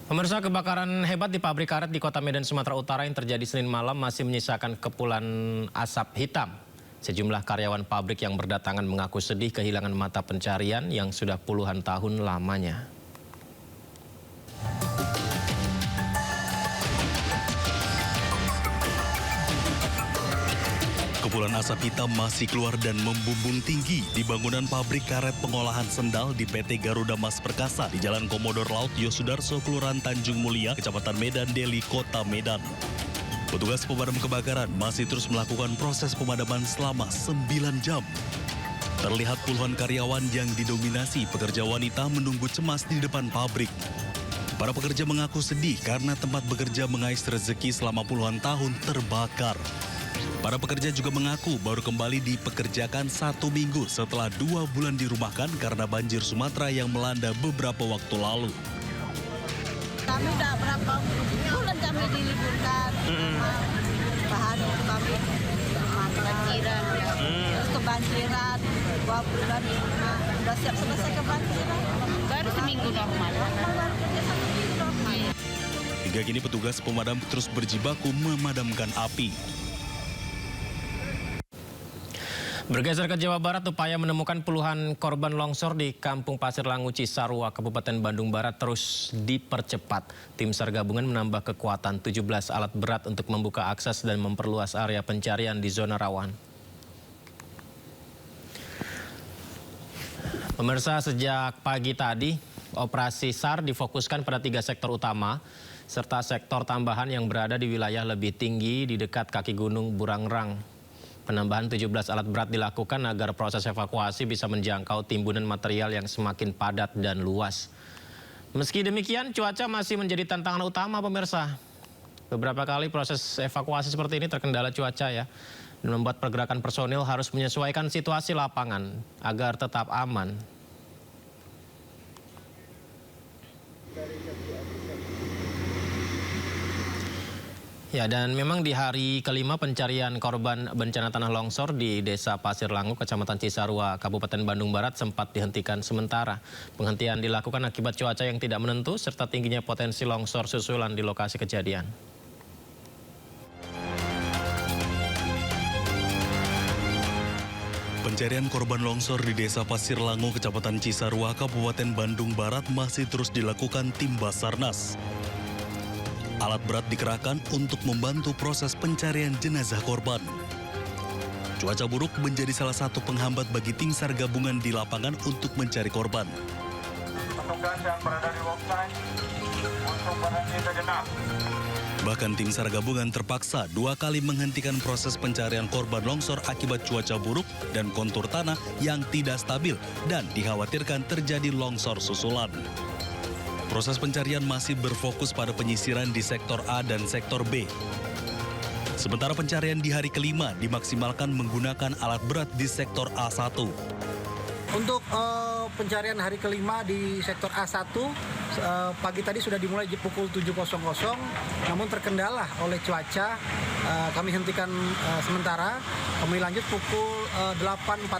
Pemirsa, kebakaran hebat di pabrik karet di Kota Medan, Sumatera Utara yang terjadi Senin malam masih menyisakan kepulan asap hitam. Sejumlah karyawan pabrik yang berdatangan mengaku sedih kehilangan mata pencarian yang sudah puluhan tahun lamanya. Kepulan asap hitam masih keluar dan membumbung tinggi di bangunan pabrik karet pengolahan sendal di PT Garuda Mas Perkasa di Jalan Komodor Laut Yosudarso, Kelurahan Tanjung Mulia, Kecamatan Medan Deli, Kota Medan. Petugas pemadam kebakaran masih terus melakukan proses pemadaman selama 9 jam. Terlihat puluhan karyawan yang didominasi pekerja wanita menunggu cemas di depan pabrik. Para pekerja mengaku sedih karena tempat bekerja mengais rezeki selama puluhan tahun terbakar. Para pekerja juga mengaku baru kembali dipekerjakan 1 minggu setelah 2 bulan dirumahkan karena banjir Sumatera yang melanda beberapa waktu lalu. Kami udah berapa bulan kami diliburkan, bahan kami kebanjiran, terus kebanjiran, 2 bulan di rumah, udah siap selesai kebanjiran. Baru seminggu normal. Hingga kini petugas pemadam terus berjibaku memadamkan api. Bergeser ke Jawa Barat, upaya menemukan puluhan korban longsor di Kampung Pasir Langu, Cisarua, Kabupaten Bandung Barat terus dipercepat. Tim SAR gabungan menambah kekuatan 17 alat berat untuk membuka akses dan memperluas area pencarian di zona rawan. Pemirsa, sejak pagi tadi, operasi SAR difokuskan pada 3 sektor utama, serta sektor tambahan yang berada di wilayah lebih tinggi di dekat kaki Gunung Burangrang. Penambahan 17 alat berat dilakukan agar proses evakuasi bisa menjangkau timbunan material yang semakin padat dan luas. Meski demikian, cuaca masih menjadi tantangan utama, pemirsa. Beberapa kali proses evakuasi seperti ini terkendala cuaca ya, dan membuat pergerakan personil harus menyesuaikan situasi lapangan agar tetap aman. Ya, dan memang di hari kelima pencarian korban bencana tanah longsor di Desa Pasir Langu, Kecamatan Cisarua, Kabupaten Bandung Barat sempat dihentikan sementara. Penghentian dilakukan akibat cuaca yang tidak menentu serta tingginya potensi longsor susulan di lokasi kejadian. Pencarian korban longsor di Desa Pasir Langu, Kecamatan Cisarua, Kabupaten Bandung Barat masih terus dilakukan tim Basarnas. Alat berat dikerahkan untuk membantu proses pencarian jenazah korban. Cuaca buruk menjadi salah satu penghambat bagi tim SAR gabungan di lapangan untuk mencari korban. Petugas yang berada di worksite untuk berhenti sejenak. Bahkan tim SAR gabungan terpaksa 2 kali menghentikan proses pencarian korban longsor akibat cuaca buruk dan kontur tanah yang tidak stabil dan dikhawatirkan terjadi longsor susulan. Proses pencarian masih berfokus pada penyisiran di sektor A dan sektor B. Sementara pencarian di hari kelima dimaksimalkan menggunakan alat berat di sektor A1. Untuk pencarian hari kelima di sektor A1, pagi tadi sudah dimulai di pukul 7.00, namun terkendala oleh cuaca, kami hentikan sementara, kami lanjut pukul 8.45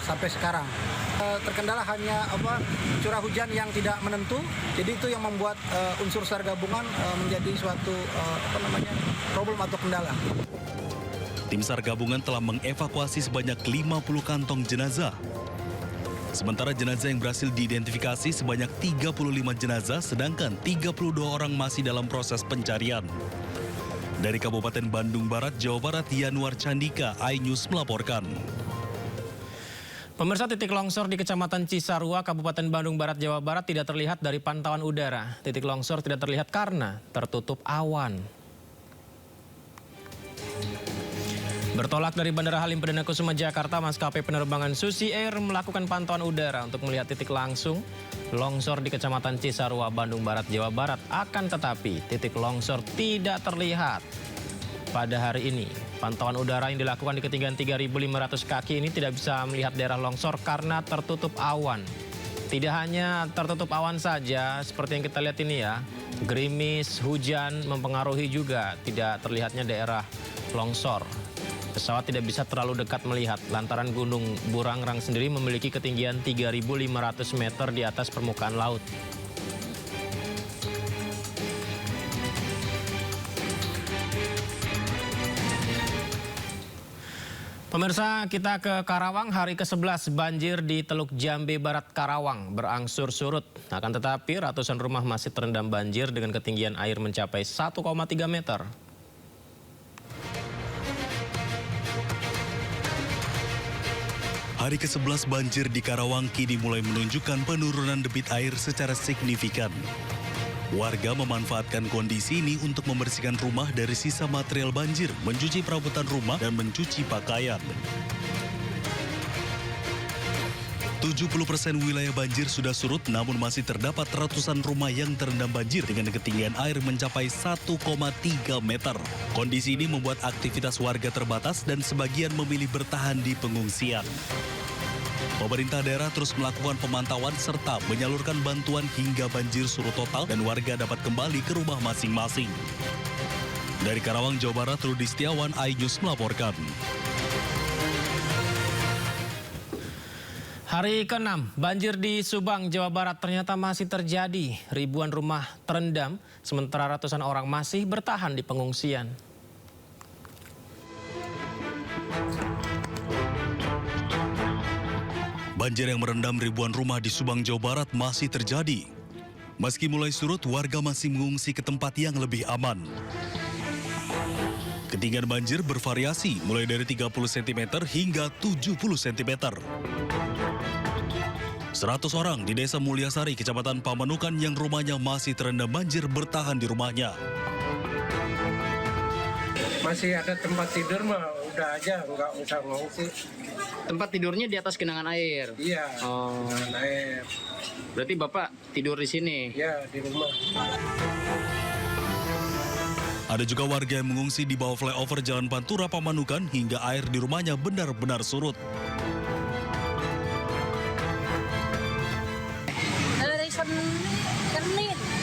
sampai sekarang. Terkendala hanya curah hujan yang tidak menentu, jadi itu yang membuat unsur SAR gabungan menjadi suatu problem atau kendala. Tim SAR gabungan telah mengevakuasi sebanyak 50 kantong jenazah. Sementara jenazah yang berhasil diidentifikasi sebanyak 35 jenazah, sedangkan 32 orang masih dalam proses pencarian. Dari Kabupaten Bandung Barat, Jawa Barat, Yanuar Candika, iNews melaporkan. Pemirsa, titik longsor di Kecamatan Cisarua, Kabupaten Bandung Barat, Jawa Barat tidak terlihat dari pantauan udara. Titik longsor tidak terlihat karena tertutup awan. Bertolak dari Bandara Halim Perdana Kusuma, Jakarta, maskapai penerbangan Susi Air melakukan pantauan udara untuk melihat titik langsung longsor di Kecamatan Cisarua, Bandung Barat, Jawa Barat. Akan tetapi, titik longsor tidak terlihat. Pada hari ini, pantauan udara yang dilakukan di ketinggian 3.500 kaki ini tidak bisa melihat daerah longsor karena tertutup awan. Tidak hanya tertutup awan saja, seperti yang kita lihat ini ya, gerimis, hujan mempengaruhi juga tidak terlihatnya daerah longsor. Pesawat tidak bisa terlalu dekat melihat lantaran Gunung Burangrang sendiri memiliki ketinggian 3.500 meter di atas permukaan laut. Pemirsa, kita ke Karawang. Hari ke-11 banjir di Teluk Jambe Barat Karawang berangsur surut. Akan tetapi ratusan rumah masih terendam banjir dengan ketinggian air mencapai 1,3 meter. Hari ke-11 banjir di Karawang kini mulai menunjukkan penurunan debit air secara signifikan. Warga memanfaatkan kondisi ini untuk membersihkan rumah dari sisa material banjir, mencuci perabotan rumah, dan mencuci pakaian. 70% wilayah banjir sudah surut, namun masih terdapat ratusan rumah yang terendam banjir dengan ketinggian air mencapai 1,3 meter. Kondisi ini membuat aktivitas warga terbatas dan sebagian memilih bertahan di pengungsian. Pemerintah daerah terus melakukan pemantauan serta menyalurkan bantuan hingga banjir surut total dan warga dapat kembali ke rumah masing-masing. Dari Karawang, Jawa Barat, Rudi Setiawan, iNews melaporkan. Hari ke-6, banjir di Subang, Jawa Barat ternyata masih terjadi. Ribuan rumah terendam, sementara ratusan orang masih bertahan di pengungsian. Banjir yang merendam ribuan rumah di Subang, Jawa Barat masih terjadi. Meski mulai surut, warga masih mengungsi ke tempat yang lebih aman. Ketinggian banjir bervariasi mulai dari 30 cm hingga 70 cm. 100 orang di Desa Mulyasari, Kecamatan Pamanukan yang rumahnya masih terendam banjir bertahan di rumahnya. Masih ada tempat tidur mah udah aja, nggak usah ngungsi. Tempat tidurnya di atas genangan air. Iya, Oh, air. berarti Bapak tidur di sini. Ya, di rumah. Ada juga warga yang mengungsi di bawah flyover Jalan Pantura Pamanukan hingga air di rumahnya benar-benar surut.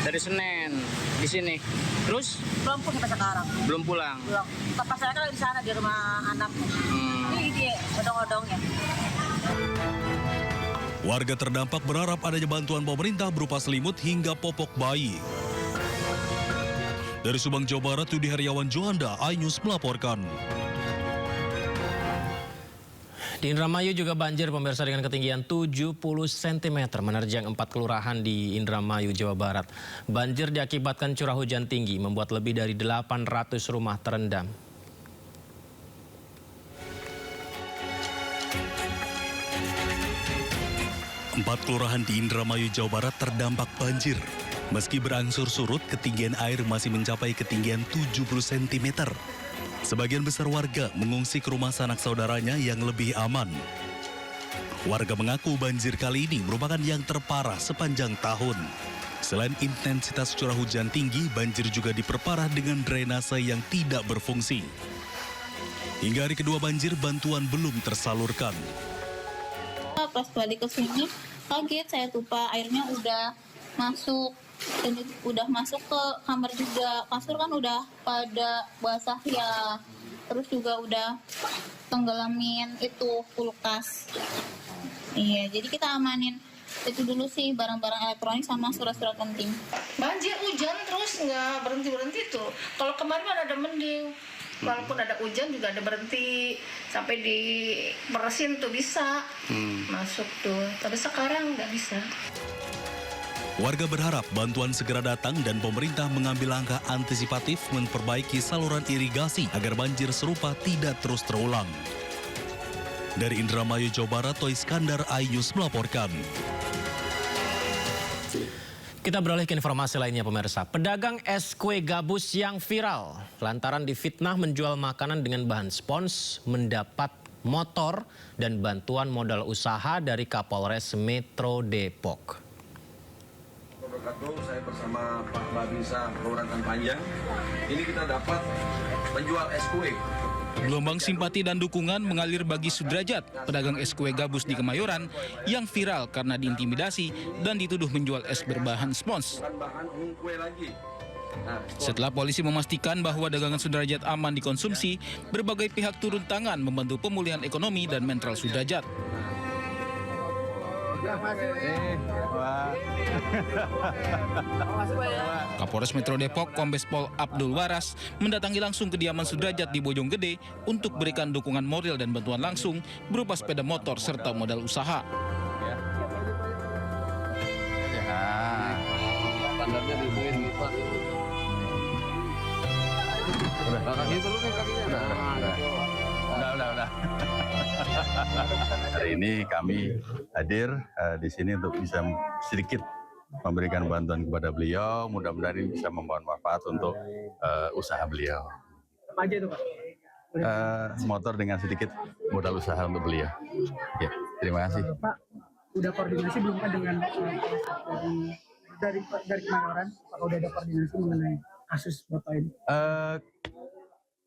Dari Senen di sini. Terus Belum pun sampai sekarang. belum pulang. Belum. Pas saya kan lagi di sana di rumah anak. Ini dia odong-odongnya. Warga terdampak berharap adanya bantuan pemerintah berupa selimut hingga popok bayi. Dari Subang, Jawa Barat, Yudi Heriawan Johanda, iNews melaporkan. Di Indramayu juga banjir, pemirsa, dengan ketinggian 70 cm menerjang 4 kelurahan di Indramayu, Jawa Barat. Banjir diakibatkan curah hujan tinggi membuat lebih dari 800 rumah terendam. Empat kelurahan di Indramayu, Jawa Barat terdampak banjir. Meski berangsur surut, ketinggian air masih mencapai ketinggian 70 cm. Sebagian besar warga mengungsi ke rumah sanak saudaranya yang lebih aman. Warga mengaku banjir kali ini merupakan yang terparah sepanjang tahun. Selain intensitas curah hujan tinggi, banjir juga diperparah dengan drainase yang tidak berfungsi. Hingga hari kedua banjir, bantuan belum tersalurkan. Pas balik ke sini kaget saya tuh Pak, airnya udah masuk dan udah masuk ke kamar juga, kasur kan udah pada basah ya, terus juga udah tenggelamin itu kulkas. Iya, jadi kita amanin itu dulu sih barang-barang elektronik sama surat-surat penting. Banjir hujan terus nggak berhenti tuh. Kalau kemarin kan ada mending. Walaupun ada hujan juga ada berhenti sampai diberesin tuh bisa masuk tuh. Tapi sekarang nggak bisa. Warga berharap bantuan segera datang dan pemerintah mengambil langkah antisipatif memperbaiki saluran irigasi agar banjir serupa tidak terus terulang. Dari Indramayu, Jawa Barat, Toy Iskandar, iNews melaporkan. Kita beralih ke informasi lainnya, pemirsa. Pedagang es kue gabus yang viral lantaran difitnah menjual makanan dengan bahan spons mendapat motor dan bantuan modal usaha dari Kapolres Metro Depok. Saya bersama Pak Babinsa Kelurahan Panjang. Ini kita dapat penjual es kue. Gelombang simpati dan dukungan mengalir bagi Sudrajat, pedagang es kue gabus di Kemayoran yang viral karena diintimidasi dan dituduh menjual es berbahan spons. Setelah polisi memastikan bahwa dagangan Sudrajat aman dikonsumsi, berbagai pihak turun tangan membantu pemulihan ekonomi dan mental Sudrajat. Kapolres Metro Depok, Kombes Pol Abdul Waras, mendatangi langsung kediaman Sudrajat di Bojonggede untuk berikan dukungan moral dan bantuan langsung berupa sepeda motor serta modal usaha. Hari ini kami hadir di sini untuk bisa sedikit memberikan bantuan kepada beliau. Mudah-mudahan ini bisa membawa manfaat untuk usaha beliau. Apa aja itu, Pak? Motor dengan sedikit modal usaha untuk beliau. Ya, terima kasih. Pak, udah koordinasi belum Pak dengan dari Kemayoran? Apakah udah ada koordinasi mengenai kasus Bapak ini?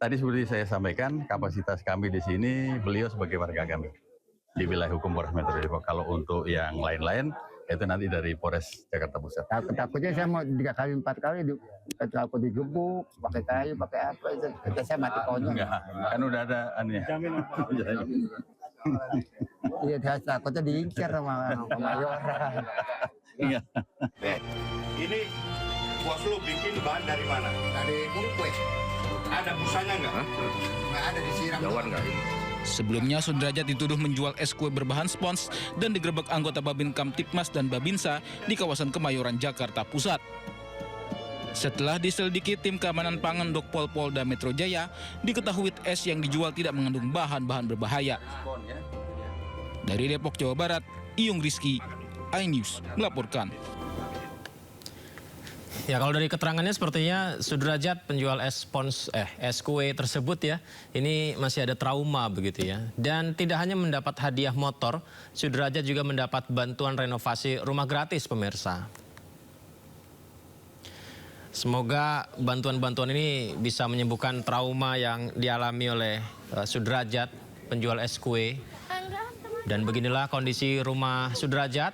Tadi seperti saya sampaikan, kapasitas kami di sini, beliau sebagai warga kami di wilayah hukum Polres Metro Depok. Kalau untuk yang lain-lain, itu nanti dari Polres Jakarta Pusat. Takutnya saya mau 3 kali 4 kali, aku digebuk, pakai kayu, pakai apa itu, saya mati konyol. Enggak, kan udah ada anunya. Iya, takutnya diincar sama Kemayoran. Iya. Ini bos lu bikin bahan dari mana? Dari kue. Ada busanya nggak? Nggak ada, disiram. Jauhan nggak ini? Sebelumnya, Sudrajat dituduh menjual es kue berbahan spons dan digerebek anggota Babin Kamtipmas dan Babinsa di kawasan Kemayoran, Jakarta Pusat. Setelah diselidiki tim keamanan pangan Dokpol Polda Metro Jaya, diketahui es yang dijual tidak mengandung bahan-bahan berbahaya. Dari Depok, Jawa Barat, Iyung Rizky, iNews melaporkan. Ya, kalau dari keterangannya sepertinya Sudrajat penjual es kue tersebut ya, ini masih ada trauma begitu ya. Dan tidak hanya mendapat hadiah motor, Sudrajat juga mendapat bantuan renovasi rumah gratis pemirsa. Semoga bantuan-bantuan ini bisa menyembuhkan trauma yang dialami oleh Sudrajat penjual es kue. Dan beginilah kondisi rumah Sudrajat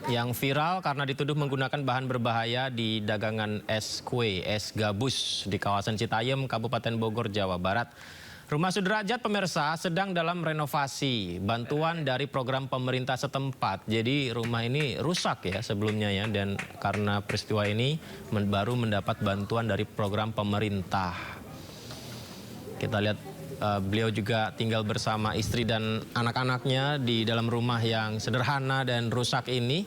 yang viral karena dituduh menggunakan bahan berbahaya di dagangan es kue, es gabus di kawasan Citayam, Kabupaten Bogor, Jawa Barat. Rumah Sudrajat pemirsa sedang dalam renovasi, bantuan dari program pemerintah setempat. Jadi rumah ini rusak ya sebelumnya ya, dan karena peristiwa ini baru mendapat bantuan dari program pemerintah. Kita lihat beliau juga tinggal bersama istri dan anak-anaknya di dalam rumah yang sederhana dan rusak ini.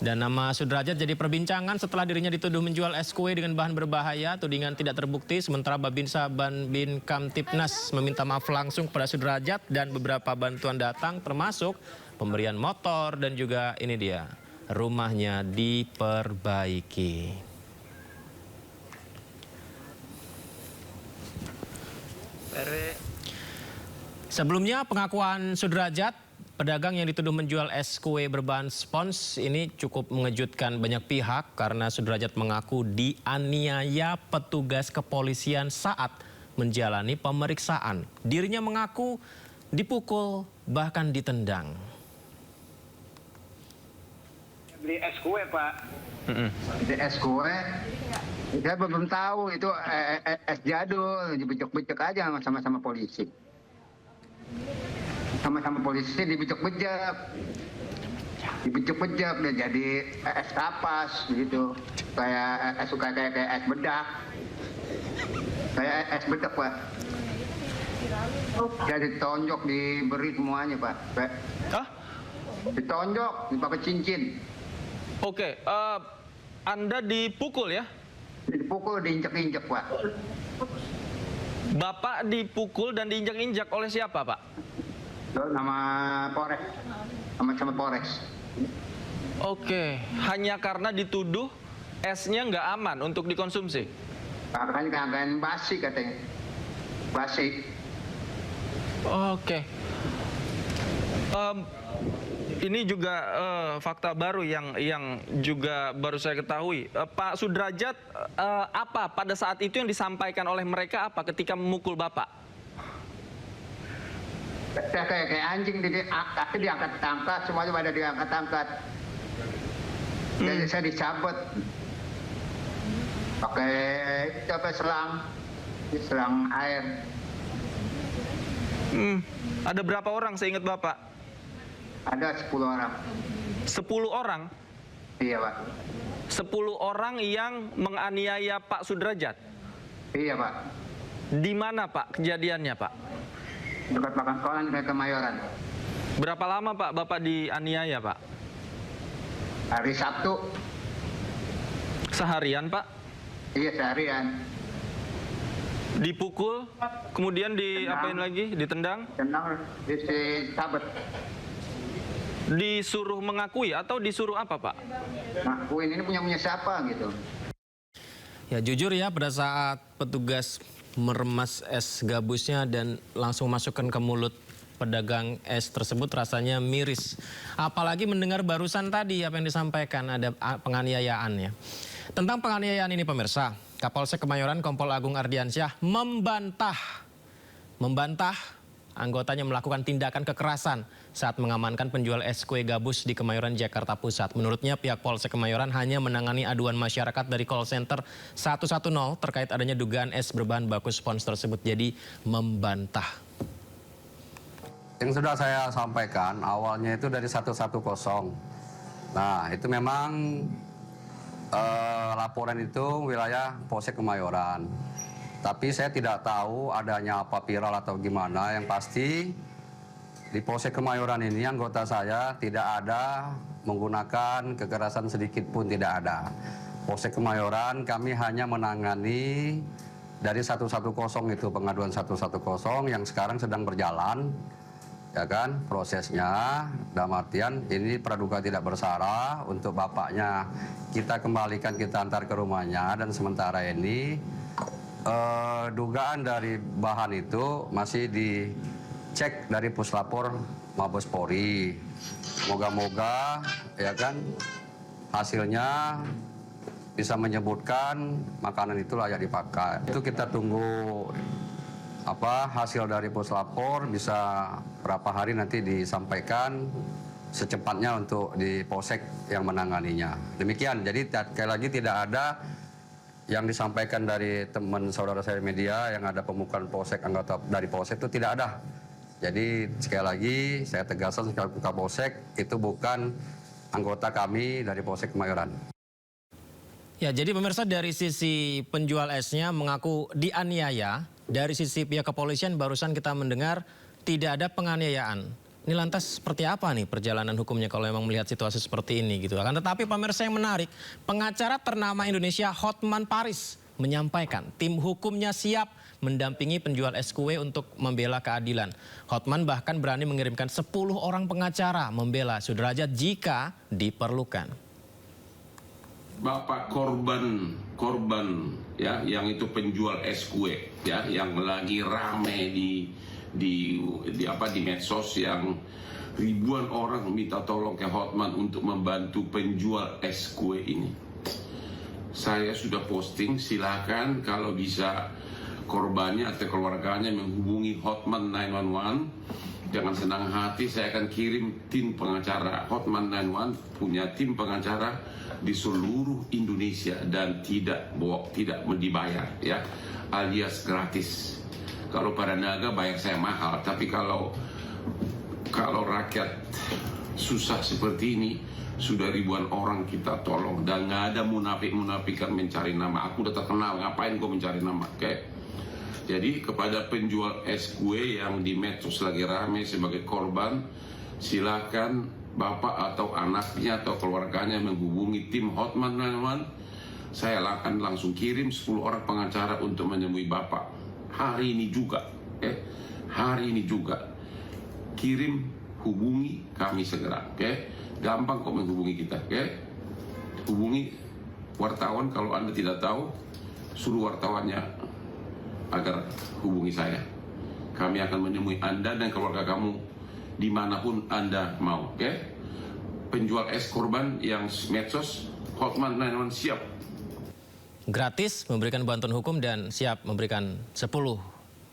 Dan nama Sudrajat jadi perbincangan setelah dirinya dituduh menjual es kue dengan bahan berbahaya. Tudingan tidak terbukti, sementara Babinsa Babin Kamtipnas meminta maaf langsung kepada Sudrajat dan beberapa bantuan datang termasuk pemberian motor dan juga ini dia, rumahnya diperbaiki. Sebelumnya pengakuan Sudrajat, pedagang yang dituduh menjual es kue berbahan spons ini cukup mengejutkan banyak pihak karena Sudrajat mengaku dianiaya petugas kepolisian saat menjalani pemeriksaan. Dirinya mengaku dipukul bahkan ditendang. Beli es kue, Pak. Beli es kue, saya belum tahu itu es jadul, dibecek-becek aja sama polisi. Sama-sama polisi dibecek-becek dia jadi es kapas gitu, kayak es bedak, kayak es bedak Pak. Jadi ditonjok, diberi semuanya Pak. Hah? Ditonjok, dipakai cincin. Oke, Anda dipukul ya? Dipukul, diinjak-injak Pak. Bapak dipukul dan diinjak-injak oleh siapa Pak? Nama Polres, sama Polres. Oke, hanya karena dituduh esnya nggak aman untuk dikonsumsi? Kan basi katanya, basi. Oke. Ini juga fakta baru yang juga baru saya ketahui. Pak Sudrajat, apa pada saat itu yang disampaikan oleh mereka apa ketika memukul Bapak? Kayak anjing, kaki diangkat-angkat, semuanya pada diangkat-angkat. Jadi saya dicabut pakai selang air. Ada berapa orang seingat Bapak? Ada 10 orang. 10 orang? Iya, Pak. 10 orang yang menganiaya Pak Sudrajat? Iya, Pak. Di mana, Pak, kejadiannya, Pak? Dekat makan sekolah di Kemayoran. Berapa lama, Pak, Bapak dianiaya, Pak? Hari Sabtu. Seharian, Pak? Iya, seharian. Dipukul, kemudian diapain lagi? Ditendang? Tendang, disabet. Disuruh mengakui atau disuruh apa, Pak? Ngakuin ini punya siapa gitu. Ya jujur ya, pada saat petugas meremas es gabusnya dan langsung masukkan ke mulut pedagang es tersebut, rasanya miris. Apalagi mendengar barusan tadi apa yang disampaikan, ada penganiayaan ya. Tentang penganiayaan ini pemirsa, Kapolsek Kemayoran Kompol Agung Ardiansyah membantah anggotanya melakukan tindakan kekerasan saat mengamankan penjual es kue gabus di Kemayoran, Jakarta Pusat. Menurutnya pihak Polsek Kemayoran hanya menangani aduan masyarakat dari call center 110 terkait adanya dugaan es berbahan baku spons tersebut, jadi membantah. Yang sudah saya sampaikan awalnya itu dari 110. Nah itu memang laporan itu wilayah Polsek Kemayoran. Tapi saya tidak tahu adanya apa viral atau gimana. Yang pasti di Polsek Kemayoran ini anggota saya tidak ada menggunakan kekerasan sedikit pun, tidak ada. Polsek Kemayoran kami hanya menangani dari 110 itu, pengaduan 110 yang sekarang sedang berjalan. Ya kan, prosesnya dalam artian ini praduga tidak bersalah, untuk bapaknya kita kembalikan, kita antar ke rumahnya, dan sementara ini dugaan dari bahan itu masih dicek dari Puslapor Mabes Polri. Moga-moga ya kan hasilnya bisa menyebutkan makanan itu layak dipakai. Itu kita tunggu hasil dari Puslapor, bisa berapa hari nanti disampaikan secepatnya untuk di Polsek yang menanganinya. Demikian, jadi sekali lagi tidak ada yang disampaikan dari teman saudara saya media yang ada pemukulan Polsek, anggota dari Polsek itu tidak ada. Jadi sekali lagi saya tegaskan sekali Polsek itu bukan anggota kami dari Polsek Kemayoran. Ya, jadi pemirsa, dari sisi penjual esnya mengaku dianiaya, dari sisi pihak kepolisian barusan kita mendengar tidak ada penganiayaan. Ini lantas seperti apa nih perjalanan hukumnya kalau memang melihat situasi seperti ini gitu. Akan tetapi pemirsa, yang menarik, pengacara ternama Indonesia Hotman Paris menyampaikan tim hukumnya siap mendampingi penjual es kue untuk membela keadilan. Hotman bahkan berani mengirimkan 10 orang pengacara membela Sudrajat jika diperlukan. Bapak korban ya, yang itu penjual es kue ya, yang lagi rame di medsos, yang ribuan orang minta tolong ke Hotman untuk membantu penjual es kue ini. Saya sudah posting, silakan kalau bisa korbannya atau keluarganya menghubungi Hotman 911. Jangan senang hati, saya akan kirim tim pengacara. Hotman 911 punya tim pengacara di seluruh Indonesia dan tidak dibayar ya, alias gratis. Kalau pada naga bayar saya mahal, tapi kalau rakyat susah seperti ini, sudah ribuan orang kita tolong dan nggak ada munafik-munafikan mencari nama. Aku udah terkenal, ngapain gue mencari nama? Oke. Jadi kepada penjual es kue yang di medsos lagi rame sebagai korban, silakan bapak atau anaknya atau keluarganya menghubungi tim Hotman 911. Saya akan langsung kirim 10 orang pengacara untuk menemui bapak hari ini juga. Hari ini juga. Kirim, hubungi kami segera. Gampang kok menghubungi kita. Hubungi wartawan, kalau Anda tidak tahu, suruh wartawannya agar hubungi saya. Kami akan menemui Anda dan keluarga kamu dimanapun Anda mau. Penjual es korban yang medsos, Hotman 911 siap. Gratis memberikan bantuan hukum dan siap memberikan 10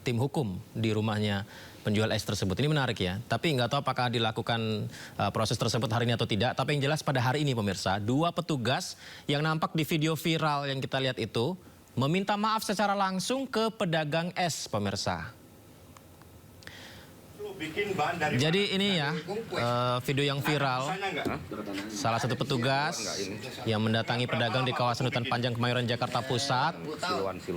tim hukum di rumahnya penjual es tersebut. Ini menarik ya, tapi nggak tahu apakah dilakukan proses tersebut hari ini atau tidak. Tapi yang jelas pada hari ini pemirsa, 2 petugas yang nampak di video viral yang kita lihat itu meminta maaf secara langsung ke pedagang es pemirsa. bikin bahan dari Jadi ini ya video yang viral. Salah satu petugas yang mendatangi pedagang di kawasan Hutan Panjang Kemayoran Jakarta Pusat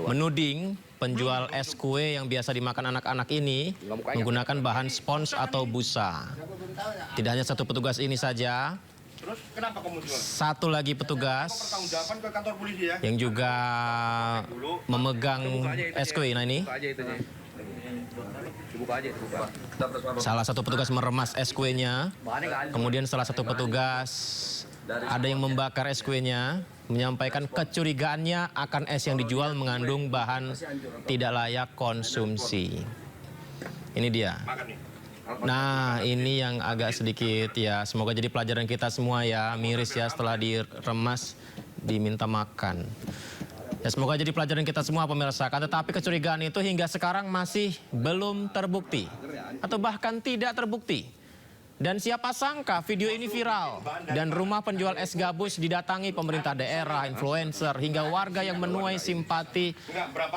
menuding penjual es kue yang biasa dimakan anak-anak ini menggunakan bahan spons atau busa. Tidak hanya satu petugas ini saja, Terus kenapa kamu jual? satu lagi petugas Pertanggungjawaban ke kantor polisi ya. yang juga memegang es kue. Nah ini salah satu petugas meremas es kuenya, kemudian salah satu petugas ada yang membakar es kuenya, menyampaikan kecurigaannya akan es yang dijual mengandung bahan tidak layak konsumsi. Ini dia. Nah, ini yang agak sedikit ya, semoga jadi pelajaran kita semua ya, miris ya setelah diremas diminta makan. Ya, semoga jadi pelajaran kita semua pemirsa. Tetapi kecurigaan itu hingga sekarang masih belum terbukti atau bahkan tidak terbukti. Dan siapa sangka video ini viral dan rumah penjual es gabus didatangi pemerintah daerah, influencer, hingga warga yang menuai simpati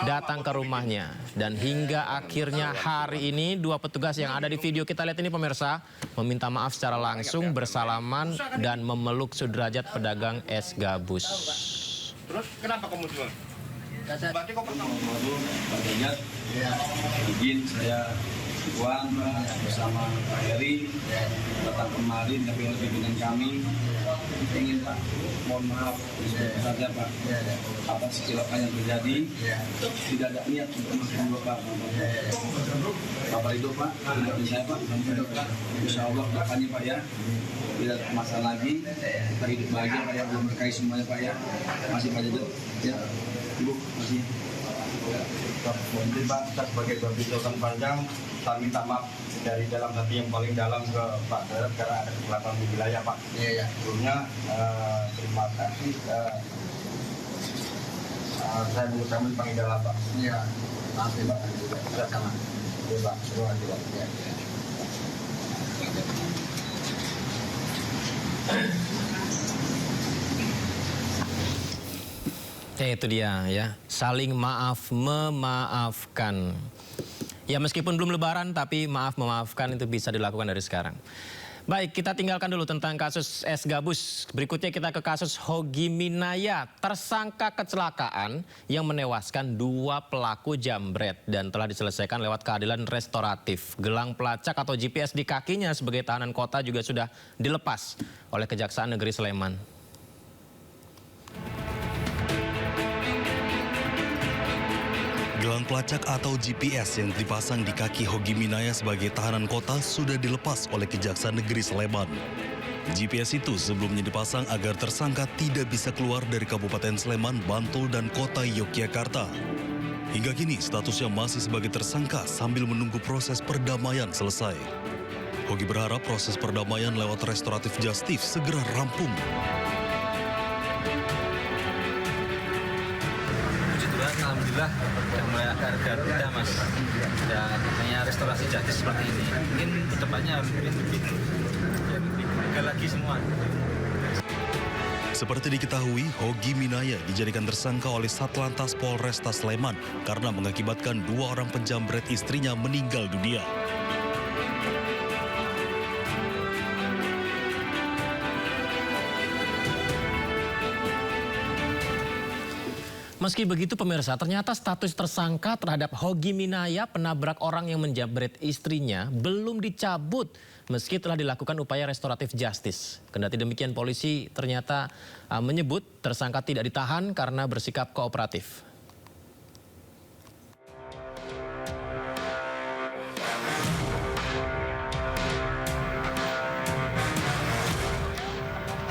datang ke rumahnya. Dan hingga akhirnya hari ini dua petugas yang ada di video kita lihat ini pemirsa meminta maaf secara langsung, bersalaman dan memeluk Sudrajat pedagang es gabus. Terus kenapa kamu jual? Berarti kok pertama? Pak Derajat, izin saya uang bersama Pak Heri datang kemarin tapi lebih dengan kami ingin Pak mohon maaf saja Pak atas kecelakaan yang terjadi, tidak ada niat untuk makan Bapak Bapak itu Pak tidak saya Pak insya Allah depannya Pak ya tidak ada masalah lagi, kita hidup bahagia Pak ya, belum berkait semuanya Pak ya, masih Pak Derajat ya Ibu masih Pak, kita sebagai Babinsa Hutan Panjang, saya minta maaf dari dalam hati yang paling dalam ke Pak Derajat karena ada kesalahan di wilayah Pak. Iya. Sebelumnya terima kasih. Saya mengucapkan paling dalam Pak. Iya. Maaf ya Pak. Sudah sama. Iya Pak. Terima kasih Pak. Ya. Itu dia ya, saling maaf memaafkan. Ya meskipun belum lebaran tapi maaf memaafkan itu bisa dilakukan dari sekarang. Baik, kita tinggalkan dulu tentang kasus es gabus. Berikutnya kita ke kasus Hogi Minaya, tersangka kecelakaan yang menewaskan dua pelaku jambret dan telah diselesaikan lewat keadilan restoratif. Gelang pelacak atau GPS di kakinya sebagai tahanan kota juga sudah dilepas oleh Kejaksaan Negeri Sleman. Gelang pelacak atau GPS yang dipasang di kaki Hogi Minaya sebagai tahanan kota sudah dilepas oleh Kejaksaan Negeri Sleman. GPS itu sebelumnya dipasang agar tersangka tidak bisa keluar dari Kabupaten Sleman, Bantul, dan kota Yogyakarta. Hingga kini statusnya masih sebagai tersangka sambil menunggu proses perdamaian selesai. Hogi berharap proses perdamaian lewat restoratif justice segera rampung. Alhamdulillah sudah mulai agak reda Mas, dan namanya restorasi justice seperti ini mungkin kedepannya harus lebih lagi semua. Seperti diketahui, Hogi Minaya dijadikan tersangka oleh Satlantas Polresta Sleman karena mengakibatkan dua orang penjambret istrinya meninggal dunia. Meski begitu pemirsa, ternyata status tersangka terhadap Hogi Minaya, penabrak orang yang menjambret istrinya, belum dicabut meski telah dilakukan upaya restoratif justice. Kendati demikian, polisi ternyata menyebut tersangka tidak ditahan karena bersikap kooperatif.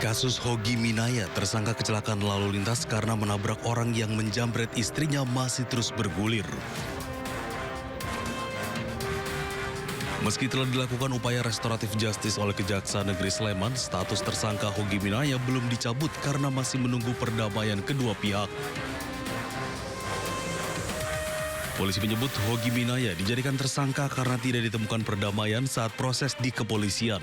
Kasus Hogi Minaya, tersangka kecelakaan lalu lintas karena menabrak orang yang menjambret istrinya masih terus bergulir. Meski telah dilakukan upaya restoratif justice oleh Kejaksaan Negeri Sleman, status tersangka Hogi Minaya belum dicabut karena masih menunggu perdamaian kedua pihak. Polisi menyebut Hogi Minaya dijadikan tersangka karena tidak ditemukan perdamaian saat proses di kepolisian.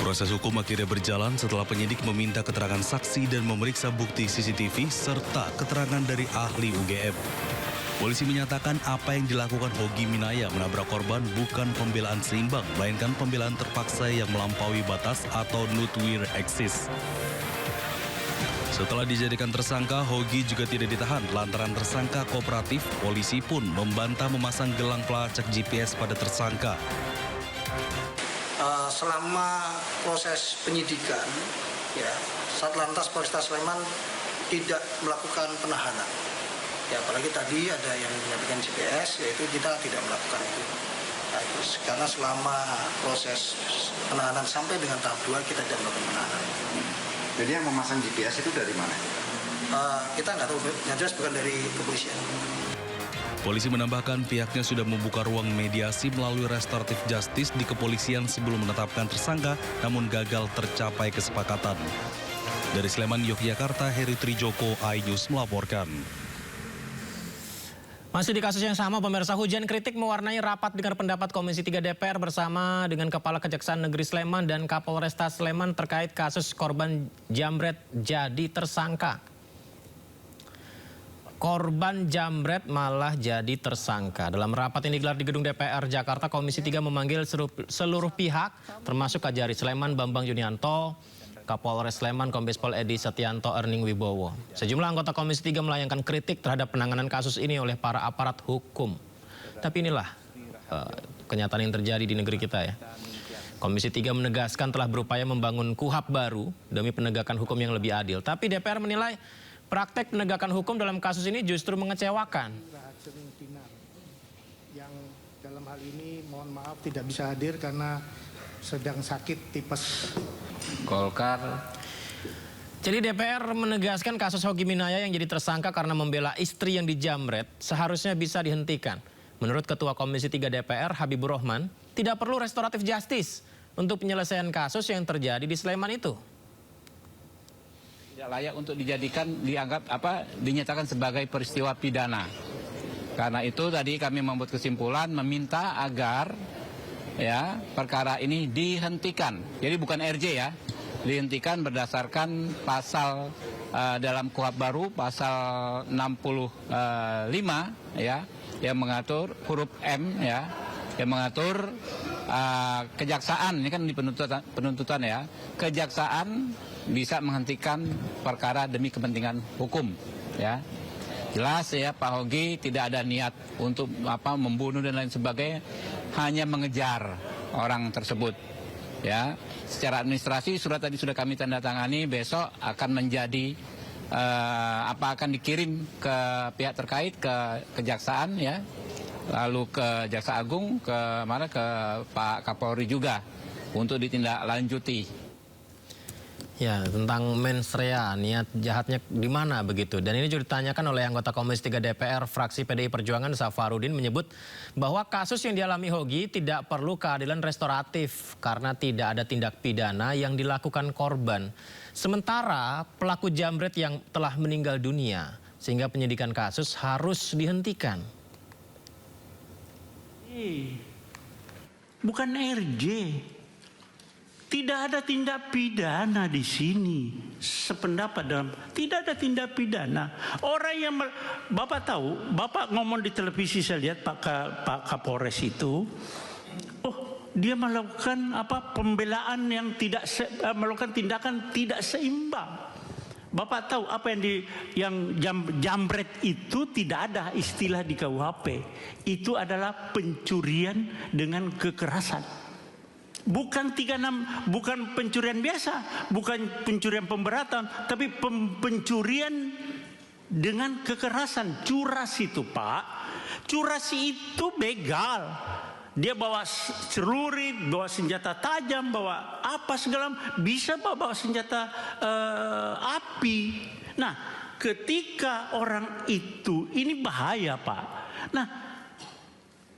Proses hukum akhirnya berjalan setelah penyidik meminta keterangan saksi dan memeriksa bukti CCTV serta keterangan dari ahli UGM. Polisi menyatakan apa yang dilakukan Hogi Minaya menabrak korban bukan pembelaan seimbang, melainkan pembelaan terpaksa yang melampaui batas atau not where exist. Setelah dijadikan tersangka, Hogi juga tidak ditahan lantaran tersangka kooperatif. Polisi pun membantah memasang gelang pelacak GPS pada tersangka. Selama proses penyidikan, ya, Satlantas Polresta Sleman tidak melakukan penahanan. Ya, apalagi tadi ada yang menyampaikan GPS, yaitu kita tidak melakukan itu. Nah, karena selama proses penahanan sampai dengan tahap 2 kita tidak melakukan penahanan. Jadi yang memasang GPS itu dari mana? Kita nggak tahu, yang jelas bukan dari kepolisian. Polisi menambahkan pihaknya sudah membuka ruang mediasi melalui restoratif justice di kepolisian sebelum menetapkan tersangka, namun gagal tercapai kesepakatan. Dari Sleman, Yogyakarta, Heri Trijoko, iNews melaporkan. Masih di kasus yang sama, pemirsa, hujan kritik mewarnai rapat dengar pendapat Komisi 3 DPR bersama dengan Kepala Kejaksaan Negeri Sleman dan Kapolresta Sleman terkait kasus korban jambret jadi tersangka. Korban jambret malah jadi tersangka. Dalam rapat yang digelar di Gedung DPR Jakarta, Komisi 3 memanggil seluruh pihak, termasuk Kajari Sleman Bambang Junianto, Kapolres Sleman Kombes Pol Edi Setianto Erning Wibowo. Sejumlah anggota Komisi 3 melayangkan kritik terhadap penanganan kasus ini oleh para aparat hukum. Tapi inilah kenyataan yang terjadi di negeri kita ya. Komisi 3 menegaskan telah berupaya membangun KUHAP baru demi penegakan hukum yang lebih adil. Tapi DPR menilai praktek penegakan hukum dalam kasus ini justru mengecewakan. Yang dalam hal ini mohon maaf tidak bisa hadir karena sedang sakit tipes. Golkar. Jadi DPR menegaskan kasus Hogi Minaya yang jadi tersangka karena membela istri yang dijamret seharusnya bisa dihentikan. Menurut Ketua Komisi 3 DPR Habibur Rahman, tidak perlu restoratif justice untuk penyelesaian kasus yang terjadi di Sleman itu. Tidak layak untuk dinyatakan sebagai peristiwa pidana. Karena itu tadi kami membuat kesimpulan meminta agar ya perkara ini dihentikan. Jadi bukan RJ ya, dihentikan berdasarkan pasal dalam KUHAP baru pasal 65 ya yang mengatur huruf M ya yang mengatur kejaksaan, ini kan di penuntutan ya, kejaksaan bisa menghentikan perkara demi kepentingan hukum ya. Jelas ya Pak Hogi tidak ada niat untuk membunuh dan lain sebagainya, hanya mengejar orang tersebut ya. Secara administrasi surat tadi sudah kami tanda tangani, besok akan menjadi akan dikirim ke pihak terkait, ke kejaksaan ya, lalu ke Jaksa Agung, ke Pak Kapolri juga untuk ditindaklanjuti. Ya, tentang mens rea, niat jahatnya di mana begitu. Dan ini juga ditanyakan oleh anggota Komisi 3 DPR fraksi PDI Perjuangan Safarudin, menyebut bahwa kasus yang dialami Hogi tidak perlu keadilan restoratif karena tidak ada tindak pidana yang dilakukan korban. Sementara pelaku jambret yang telah meninggal dunia, sehingga penyidikan kasus harus dihentikan. Bukan RJ. Tidak ada tindak pidana di sini. Sependapat dalam tidak ada tindak pidana. Orang yang Bapak tahu, Bapak ngomong di televisi saya lihat Pak Kapolres itu, dia melakukan pembelaan yang melakukan tindakan tidak seimbang. Bapak tahu apa yang jambret itu tidak ada istilah di KUHP. Itu adalah pencurian dengan kekerasan. Bukan 36, bukan pencurian biasa, bukan pencurian pemberatan, tapi pencurian dengan kekerasan. Curas itu Pak, curas itu begal. Dia bawa celurit, bawa senjata tajam, bawa apa segala, bisa bawa senjata api. Nah, ketika orang itu, ini bahaya Pak. Nah,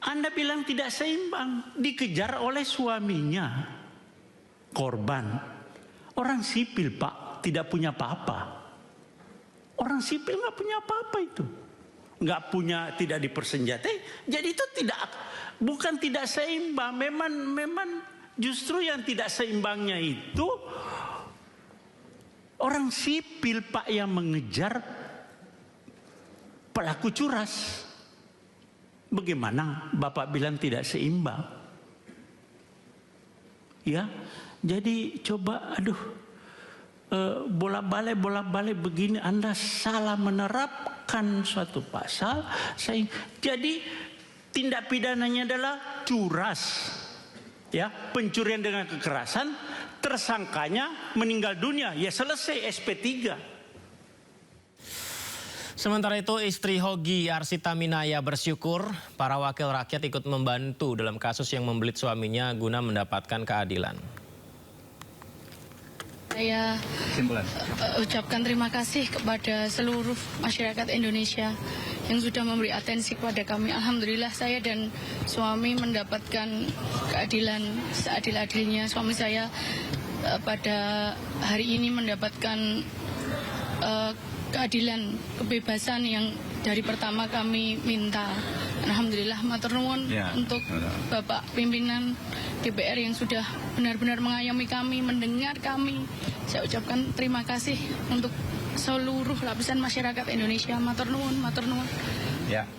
Anda bilang tidak seimbang, dikejar oleh suaminya, korban. Orang sipil Pak, tidak punya apa-apa. Orang sipil nggak punya apa-apa itu. Nggak punya, tidak dipersenjatai. Jadi itu bukan tidak seimbang. Memang justru yang tidak seimbangnya itu orang sipil Pak yang mengejar pelaku curas. bagaimana Bapak bilang tidak seimbang? Ya, jadi coba, bolak-balik begini, Anda salah menerapkan suatu pasal. Jadi tindak pidananya adalah curas, ya, pencurian dengan kekerasan, tersangkanya meninggal dunia, ya selesai SP3. Sementara itu, istri Hogi Arsita Minaya bersyukur para wakil rakyat ikut membantu dalam kasus yang membelit suaminya guna mendapatkan keadilan. Saya ucapkan terima kasih kepada seluruh masyarakat Indonesia yang sudah memberi atensi kepada kami. Alhamdulillah saya dan suami mendapatkan keadilan seadil-adilnya. Suami saya pada hari ini mendapatkan keadilan, kebebasan yang dari pertama kami minta. Alhamdulillah, matur nuwun untuk Bapak pimpinan DPR yang sudah benar-benar mengayomi kami, mendengar kami. Saya ucapkan terima kasih untuk seluruh lapisan masyarakat Indonesia. Matur nuwun, matur nuwun. Ya.